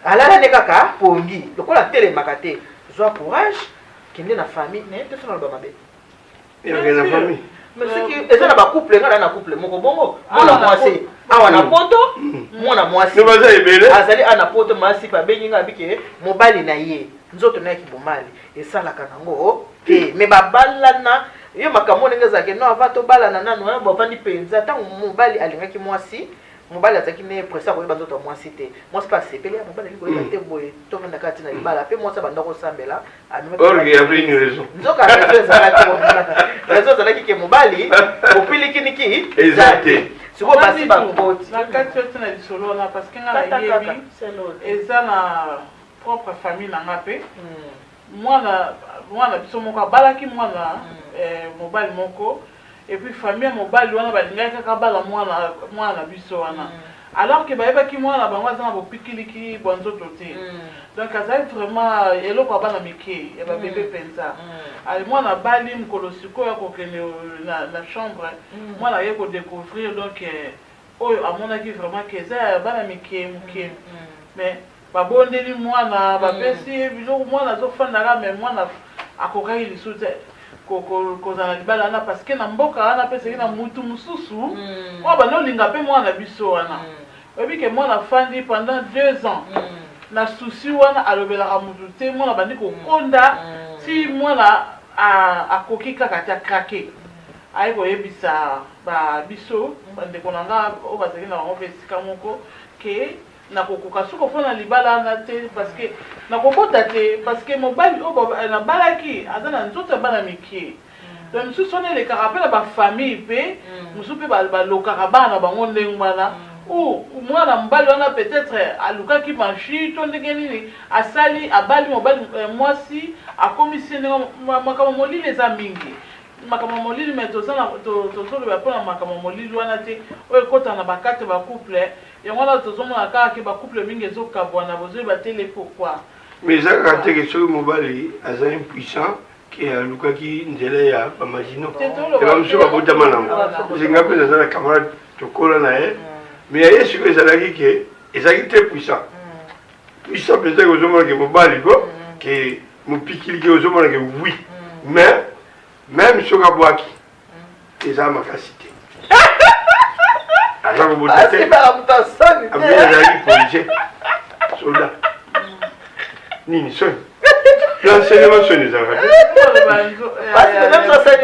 alala ne kaka pongi lokola telemaka te zwa courage kende na famille ne te sona ba mabe ya na famille mais ce qui eza na ba couple ngana na couple moko bongo mona mwasi awa na poto mona mwasi ne baza ebele azali ana poto mwasi pa bengi nga bike mobali na ye nzoto na ki bomali esalaka nango mais babalana yo makambo ndenge zake no ava to balana nanu bavandi penza tango mobali alingaki mwasi mobali azaki ne presa koyeba nzoto mwasi te mwasi pa sepeli ya mobali aliko yeba te boye tovanda kati na libala pe mwasi abanda kosambela orge y avait une raison nzoka raison ezalaki ke mobali opilikiniki ezate siko basi bakoboti na kati yote na lisolo wana parce que nga na yebi eza na propre famille nanga pe mwana biso moko abalaki mwana mobali moko et puis famille mobali wana balingaki kaka bala mwana biso wana alors que bayebaki mwana bango aza na bopikiliki bwa nzoto te donc azali vraiment eloko abana mike ya babebe mpenza mwana bali mokolo sikoyo akokende na chambre mwana aye kodécouvrir donc oyo amonaki vraiment ke eza ya bana mike moke mais babondeli mwana bapesi biloko mwana azofandaka mais mwana akokaki lisusu te kozala libala wana parce que na mboka wana mpe seki na mutu mosusu oyo banda olinga mpe mwana biso wana oyebi ke mwana afandi pendant 2 ans na susi wana alobelaka mutu te mwana bandi kokonda si mwana akoki kaka te akrake aye koyebisa biso bandeko na nga oyo bazali na bango mpe esika moko ke nakokoka soki ofana libala wana te parce que nakobota te parce que mobali oyo nabalaki aza na nzoto ya bana mike donc mosusu wana elekaka mpe na bafamille mpe mosusu mpe balokaka bana na bango ndenge wana ou mwana mobali wana peut-être alukaki mashi to ndenge nini asali abali mobali mwasi akomisi ndenge makambo molili eza mingi makambo molili mais tozoloba mpona makambo molili wana te oyo ekota na bakate bacouple yango wana tozomona kaka ke bacouple mingi ezokabwana bozoyeba tele pourquoi mais eza kaka teke soki mobali aza impuissant ke alukaki nzela ya bamagino eba mosusu babotama nango esenga mpe aza na camarade tokola na ye mais aye sikoyo ezalaki ke ezalaki te puissant mpenza ke ozomona ke mobali ko ke mopikili ke ozomona ke oui mais même soki abwaki eza makasi te aza kobota te abeli azalaki policier soldat nini soni l'enseignement soni ezalaka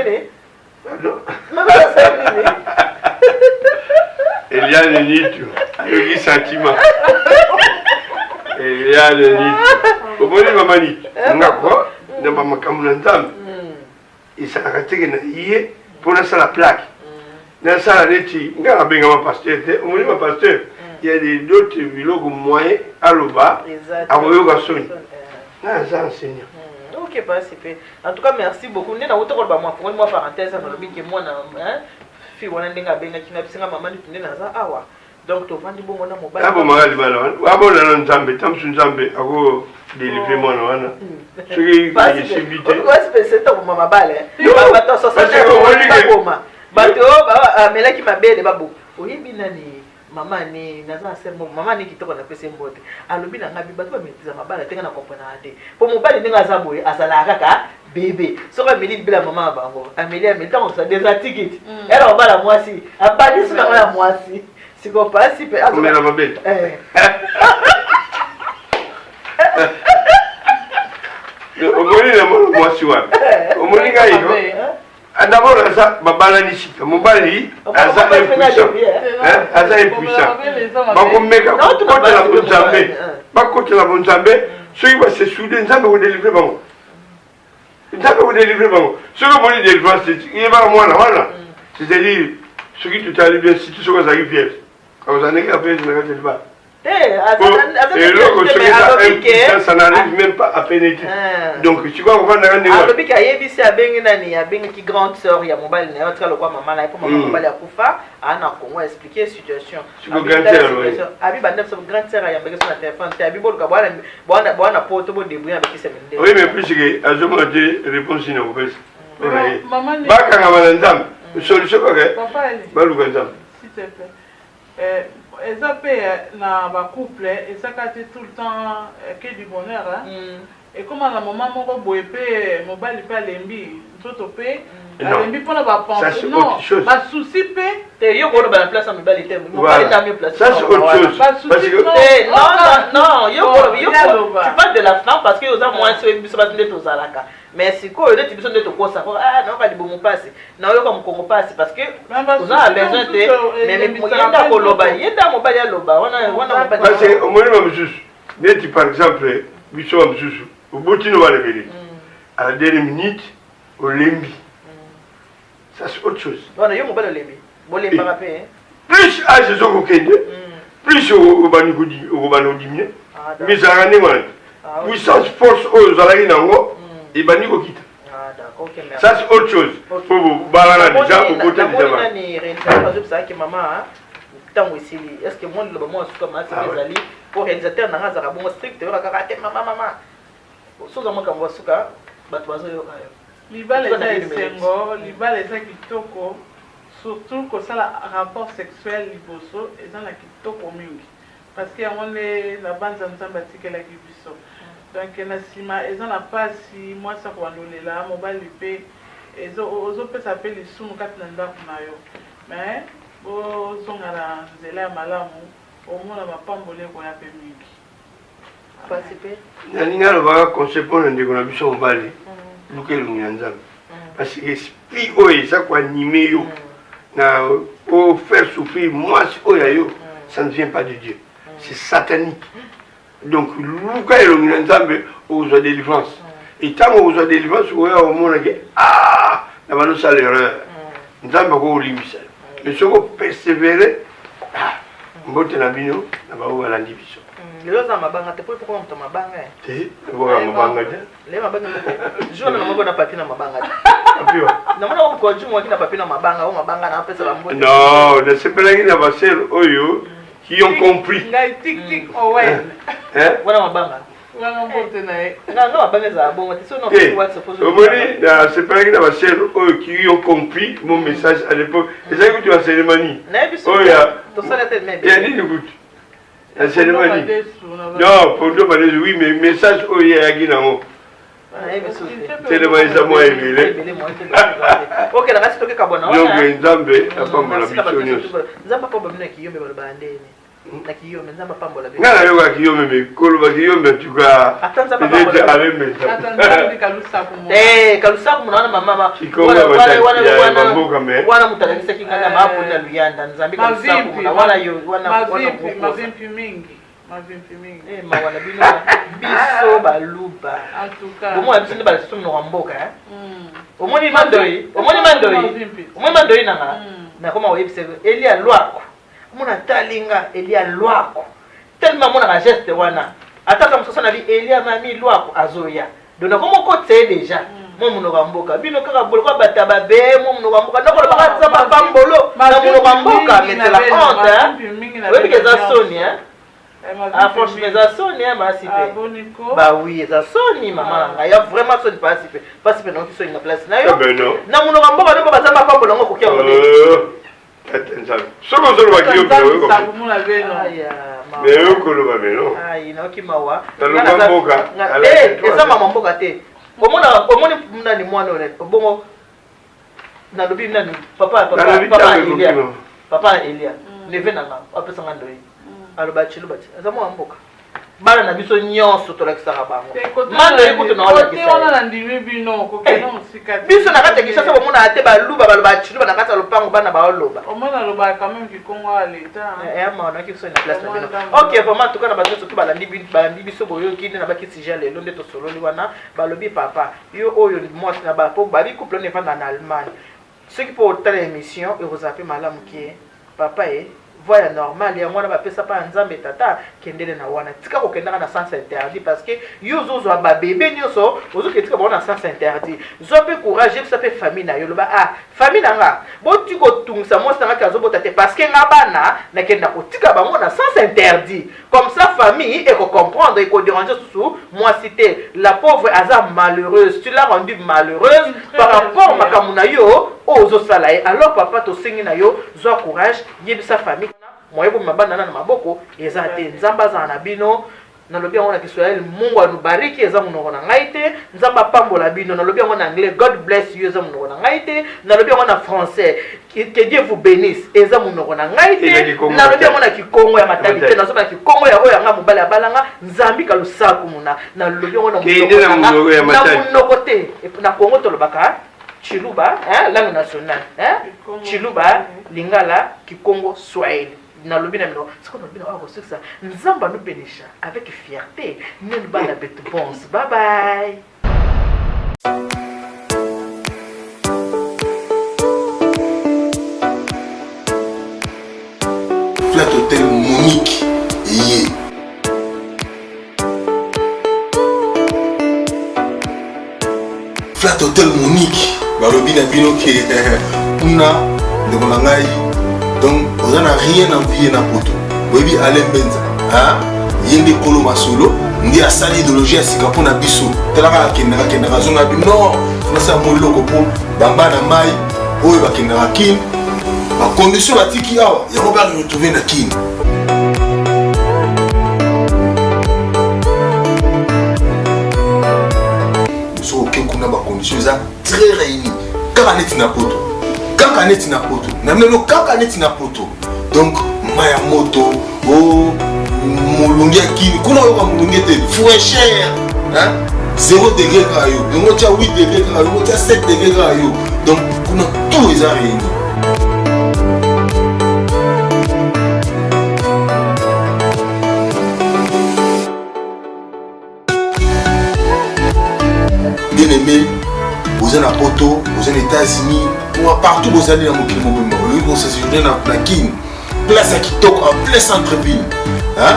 te eliane nitu ayoki sentiment eliane nitu omoni mama nitu ngako na bamakambo na nzambe ezalaka teke na ye mpo nasala plaque nasala neti nga nabengama pasteur te omoni bapasteur ya d'autres biloko moyen aloba akoyoka soni nga aza enseignant. Ok, participé. En tout cas, merci beaucoup. Nous avons fait une parenthèse dans le but que moi, fille, on a des gars qui n'ont pas maman du awa. Donc, tu vas dire bon, on a mobile. Ah bon, magal bala. Ah bon, on a un Zambé, tam sun Zambé, ako délivrer moi wana. Ce qui est subité. C'est ton maman balé. Bato ça ça pas comment. Bato mela qui mabele babo. Oyebi nani mama ni naza sema mama ni kitoko na pese mbote. Alobi na ngabi bato ba metiza mabala tenga na comprendre ate. Po mobali ninga za boye azala kaka bébé. Soka meli bila mama bango. Amelia meta on sa déjà ticket. Elle on va la moisi. Abali sona la moisi. Si vous passez, on met la mabelle. Omoni na moi siwa. Omoni ga iko. D'abord ça babala ni sika. Mobali aza impuissant. Aza impuissant. Bako meka côté la bonzambe. Ba côté la bonzambe, ceux qui va se souder, nzambe ko délivrer bango. Nzambe ko délivrer bango. Ceux qui vont délivrer c'est il va moi là voilà. C'est-à-dire ceux qui tout allait bien si tout ce que ça arrive. Vous en avez appelé le débat. Ça n'arrive même pas à pénétrer. Donc, tu vois, on va dans le alors, il y a une grande sœur, il y a mon bal, il y a le quoi, maman, pour maman, il y a Koufa, Anna, comment expliquer la situation. Tu peux grande sœur, oui. Abi, bah, neuf grande sœur, il y a un sur la téléphone, tu as vu, bon, bon, pour tout le débrouiller avec qui c'est. Oui, mais plus que, à ce moment, tu réponds sinon, vous faites. Maman, bah, quand on va dans le solution, papa, bah, le grand s'il te plaît. Eza pe na ba couple ezaka te tout le temps que du bonheur et comme à la maman moko boye pe mobali pe alembi nzoto pe alembi pona ba penser non ba souci pe te yo ko ba place en mobali te mobali na mieux place ça c'est autre chose parce que non yo tu parles de la femme parce que aux a moins sur biso ba tinde to zalaka mais si ko yo biso nde to kosa ko non ka dibo mopasi na yo ko mkongo pasi parce que vous a besoin de mais yenda ko loba yenda mobali ya loba wana mobali parce que au moins mamzusu neti par exemple biso mamzusu au botino va lever à la dernière minute au lembi ça c'est autre chose voilà yo mobali lembi bolembi ba pe plus âge zo ko kende plus au bani ko di au bani dimine mais ça rende moi puissance force aux alaki nango et bani ko kita. Ah d'accord, OK, merci. Ça c'est autre chose. Pour vous balana déjà au côté de ça. Ni réalité parce que ça que maman tango esili est-ce que moi le moment suka masi ezali pour réalisateur na ngazaka bongo strict yo kaka te mama soza mo kamwa suka bato bazo yo kayo libala eza esengo libala eza kitoko surtout kosala rapport sexuel liboso eza na kitoko mingi parce que yango nde na banza nzambe atikelaki biso donc na nsima eza na pasi mwasi akobandolela mobali mpe ozopesa mpe lisumu kati na ndako na yo mais bozonga na nzela ya malamu omona mapamboli ekoya mpe mingi pasi mpe nalingi alobaka conseil mpo na ndeko na biso mobali luka elongi na nzambe parce que esprit oyo eza koanime yo na faire souffrir mwasi oyo ya yo ça ne vient pas de Dieu c'est satanique donc luka elongi na nzambe ozwa délivrance et ntango ozwa délivrance oyo omonaki na banosala erreur nzambe akolimbisa mais soki opersévere mbote na bino na bao balandi biso lelo za mabanga te po moto mabanga te boka mabanga te le mabanga jour na mabanga na papier na mabanga papier na mona ko jumu na papier na mabanga o mabanga na pesa ba mbote non ne sepelaki na basel oyo qui ont compris ngai tik tik owen wana mabanga wana mbote na ye nga mabanga za bongo te sono what suppose omoni na sepelaki na basel oyo qui ont compris mon message à l'époque ezali kutu ya cérémonie oya tosala te même ya nini kutu la cérémonie non pour deux malaises oui mais message oyo yayaki nango cérémonie za mwa ebele ok na kasi tokeka bona donc nzambe apambola biso nyonso nzambe apambola bino kiyombe baloba ndeni na kiyombe nzambe apambola bino nga nayoka kiyombe me koloba kiyombe tuka peut-être alemesa kalusaku muna wana mamama wana mutalakisaki ngana maapoli na luyanda nzambe kalusaku muna wana yo mavimpi mingi mawana bino biso baluba omona biso nde balasusu mnoka mboka omoni mandoyi nanga nakoma oyebisa elia lwako omona talinga elia lwako tellement monaka geste wana ataka mosusu na bi elia mami lwako azoya donc nakoma okoteye déjà mo monoka mboka bino kaka boloko bata babe mo monoka mboka ndako lobaka nzamba pambolo na monoka mboka mais la honte oyebika eza soni franchement eza soni basi mpe bawi eza soni mama nanga ya vraiment soni pasi mpe naoki soni na place na yo na monoka mboka nde mpo bazamba pambolo yango kokia mode soki ozolobaki yo mais okoloba beno naoki mawa naloba mboka eza mama mboka te omoni nani mwana oyo bongo nalobi nani papa elia neve nanga apesanga ndoyi aloba chiluba ti eza mwana mboka bana na biso nyonso tolakisaka bango mandoyi kutu biso na kati ya kisasa bomona ate baluba baloba chiluba na kati ya lopango bana baoloba maonaki biso na place na bino ok vraiment tuka na bato soki balandi biso boyoki nde na bakisi ja lelo nde tosololi wana balobi papa yo oyo mwasi na bapo babi couple ne vanda na Allemagne soki mpo otala émission ekozala mpe malamu kie papa voya normal ya mwana bapesa pa nzambe tata kendele na wana tika kokendaka na sens interdit parce que yo ozozwa babebe nyonso ozoketika bango na sens interdit zwa mpe courage yebisa mpe famille na yo loba famille na nga boti kotungisa mwasi nanga azobota te parce que nga bana nakenda kotika bango na sens interdit comme ça famille ekocomprendre ekoderange susu mwasi te la pauvre aza malheureuse tu l'as rendu malheureuse par rapport makambo na yo oyo ozosala ye alors papa tosengi na yo zwa courage yebisa famille moyebo mabana na maboko eza te nzamba za na bino nalobi yango na Kiswahili Mungu anubariki eza munoko na ngai te nzamba pambola bino nalobi yango na anglais God bless you eza munoko na ngai te nalobi yango na français que Dieu vous bénisse eza munoko na ngai te nalobi yango na kikongo ya matali te nazoba na kikongo ya oyo anga mobali abalanga nzambi kalusaku muna nalobi yango na munoko te na Kongo tolobaka Chiluba, langue nationale, Chiluba, Lingala, Kikongo, Swahili. Na lobby na mino, ce qu'on a bien avoir ça. Nzamba nous bénisha avec fierté. Nous ba la bête bonse. Bye bye. Flat Hotel Monique. Yeah. Flat Hotel Monique. Balobi na bino ke kuna ndeko na ngai Donc on n'a rien envié na poto. Oui, Alain Benza. Hein? Yende Kolo Masolo. Ndi a sali idéologie à Singapore na biso. Telaka kendaka zonga bi non. On sa moloko po bamba na mai. Oyo ba kendaka kin. Ba condition ba tiki awa. Ya ko ba retrouver na kin. So ke kuna ba condition za très réunies. Kaka neti na poto. Kaka neti na poto. Na melo kaka neti na poto. Donc maya moto o mulungi akini kuna yoka mulungi te fraîcheur hein 0 degré kayo donc tu as 8 degré kayo tu as 7 degré kayo donc kuna tout les a réunis bien aimé vous êtes à Poto vous êtes aux États-Unis partout vous allez dans mon pays vous se séjourner dans la King place à Kitoko en plein centre-ville. Hein?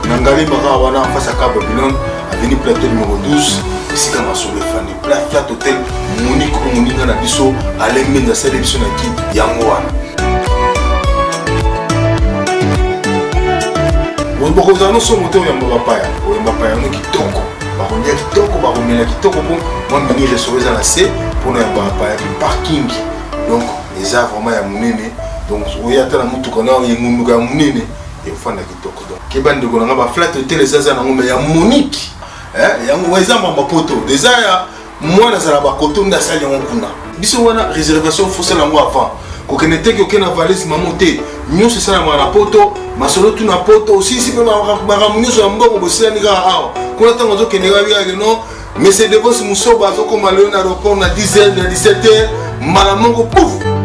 Nangali Marawana en face à Cap Babylone, avenue Plateau numéro 12, ici dans ma soirée fanée. Flat Hotel, Monique Moninga Nabiso, Alain Menza Sélection Naki, Yangoana. Vous avez son moteur Yambapaya, ou Yambapaya, on est Kitoko. On est Kitoko, on est Kitoko. Moi, je suis sur la C pour Yambapaya, parking. Donc, les arbres, vraiment, Yamoune. Donc, il y a un mutuka na yengunuka munene et fanda kitoko donc kebande ko nga ba flat hotel ezaza na ngombe ya Monique ya ngweza mamba poto déjà ya mwana za ba koto nda sali ngokuna biso wana réservation faut la moi avant ko kenete ko kena valise mamote nyuso sana mwana poto masolo tu na poto aussi si pe ba nyuso ya mbongo bosila ni ga awa ko na tango zo kenega biya no mais c'est de vos musoba zo ko malona aéroport na 10h na 17h malamongo pouf.